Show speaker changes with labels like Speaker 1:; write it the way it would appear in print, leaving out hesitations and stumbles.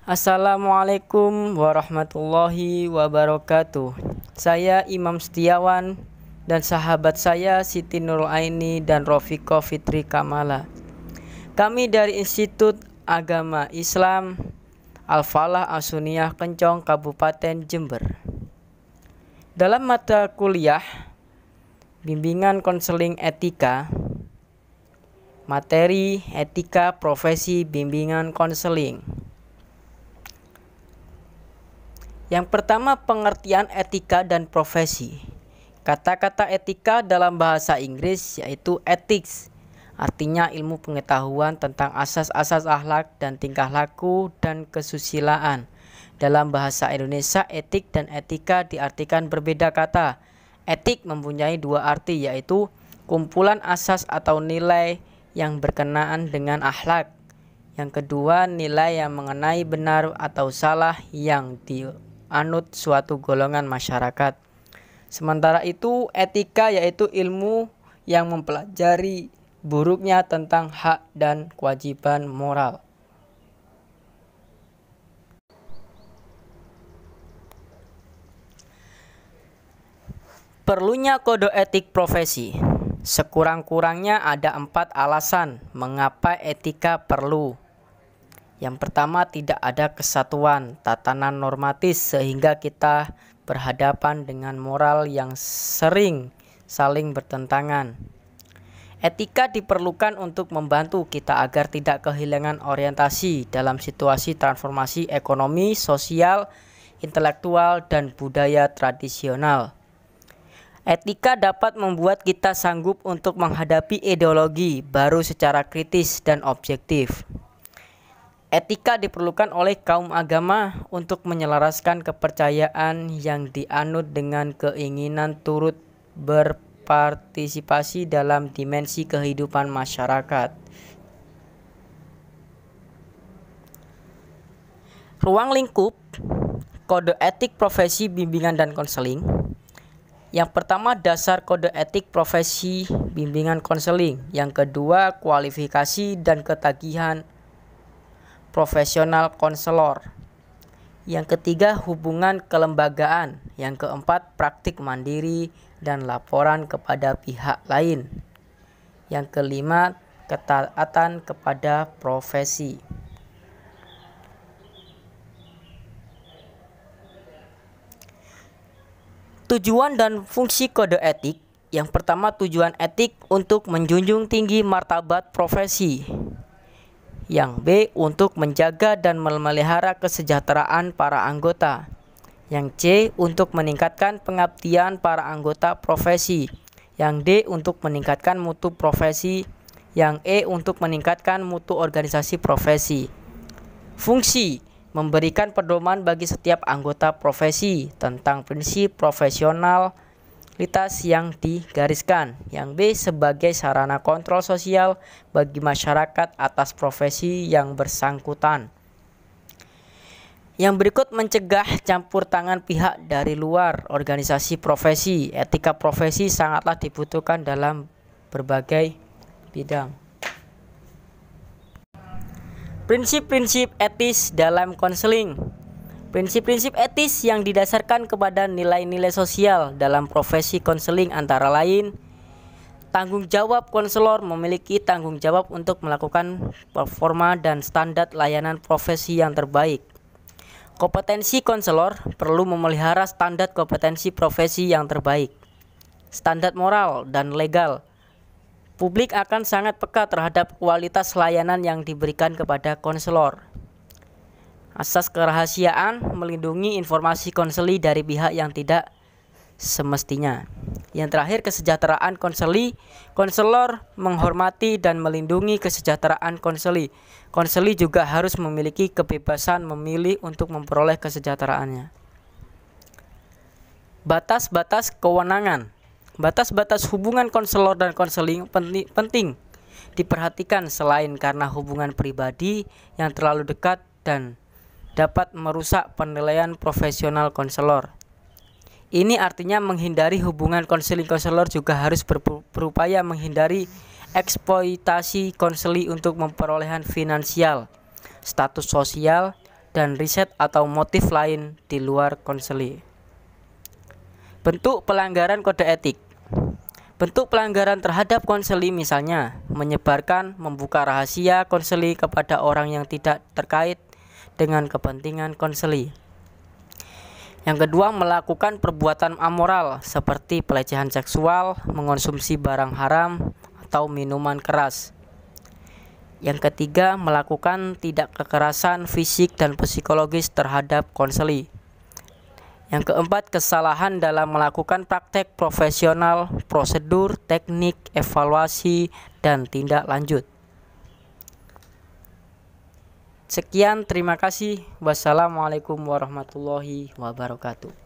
Speaker 1: Assalamualaikum warahmatullahi wabarakatuh. Saya Imam Setiawan dan sahabat saya Siti Nurul Aini dan Rofiqo Fitri Kamala. Kami dari Institut Agama Islam Al-Falah As-Sunniyah Kencong, Kabupaten Jember. Dalam mata kuliah Bimbingan Konseling Etika, materi etika profesi bimbingan konseling. Yang pertama, pengertian etika dan profesi. Kata-kata etika dalam bahasa Inggris yaitu ethics, artinya ilmu pengetahuan tentang asas-asas akhlak dan tingkah laku dan kesusilaan. Dalam bahasa Indonesia, etik dan etika diartikan berbeda kata. Etik mempunyai dua arti, yaitu kumpulan asas atau nilai yang berkenaan dengan akhlak. Yang kedua, nilai yang mengenai benar atau salah yang dianut suatu golongan masyarakat. Sementara itu, etika yaitu ilmu yang mempelajari buruknya tentang hak dan kewajiban moral. Perlunya kode etik profesi. Sekurang-kurangnya ada 4 alasan mengapa etika perlu. Yang pertama, tidak ada kesatuan tatanan normatif sehingga kita berhadapan dengan moral yang sering saling bertentangan. Etika diperlukan untuk membantu kita agar tidak kehilangan orientasi dalam situasi transformasi ekonomi, sosial, intelektual, dan budaya tradisional. Etika dapat membuat kita sanggup untuk menghadapi ideologi baru secara kritis dan objektif. Etika diperlukan oleh kaum agama untuk menyelaraskan kepercayaan yang dianut dengan keinginan turut berpartisipasi dalam dimensi kehidupan masyarakat. Ruang lingkup kode etik profesi bimbingan dan konseling. Yang pertama, dasar kode etik profesi bimbingan konseling. Yang kedua, kualifikasi dan ketagihan profesional konselor. Yang ketiga, hubungan kelembagaan. Yang keempat, praktik mandiri dan laporan kepada pihak lain. Yang kelima, ketaatan kepada profesi. Tujuan dan fungsi kode etik. Yang pertama, tujuan etik untuk menjunjung tinggi martabat profesi. Yang B, untuk menjaga dan memelihara kesejahteraan para anggota. Yang C, untuk meningkatkan pengabdian para anggota profesi. Yang D, untuk meningkatkan mutu profesi. Yang E, untuk meningkatkan mutu organisasi profesi. Fungsi: memberikan pedoman bagi setiap anggota profesi tentang prinsip profesionalitas yang digariskan. Yang B, sebagai sarana kontrol sosial bagi masyarakat atas profesi yang bersangkutan. Yang berikut mencegah campur tangan pihak dari luar organisasi profesi. Etika profesi sangatlah dibutuhkan dalam berbagai bidang. Prinsip-prinsip etis dalam konseling. Prinsip-prinsip etis yang didasarkan kepada nilai-nilai sosial dalam profesi konseling antara lain: tanggung jawab konselor memiliki tanggung jawab untuk melakukan performa dan standar layanan profesi yang terbaik. Kompetensi konselor perlu memelihara standar kompetensi profesi yang terbaik. Standar moral dan legal. Publik akan sangat peka terhadap kualitas layanan yang diberikan kepada konselor. Asas kerahasiaan melindungi informasi konseli dari pihak yang tidak semestinya. Yang terakhir, kesejahteraan konseli. Konselor menghormati dan melindungi kesejahteraan konseli. Konseli juga harus memiliki kebebasan memilih untuk memperoleh kesejahteraannya. Batas-batas kewenangan. Batas-batas hubungan konselor dan konseling penting diperhatikan selain karena hubungan pribadi yang terlalu dekat dan dapat merusak penilaian profesional konselor. Ini artinya menghindari hubungan konseling-konselor juga harus berupaya menghindari eksploitasi konseli untuk memperolehan finansial, status sosial, dan riset atau motif lain di luar konseli. Bentuk pelanggaran kode etik. Bentuk pelanggaran terhadap konseli misalnya menyebarkan, membuka rahasia konseli kepada orang yang tidak terkait dengan kepentingan konseli. Yang kedua, melakukan perbuatan amoral seperti pelecehan seksual, mengonsumsi barang haram, atau minuman keras. Yang ketiga, melakukan tindak kekerasan fisik dan psikologis terhadap konseli. Yang keempat, kesalahan dalam melakukan praktek profesional, prosedur, teknik, evaluasi, dan tindak lanjut. Sekian, terima kasih. Wassalamualaikum warahmatullahi wabarakatuh.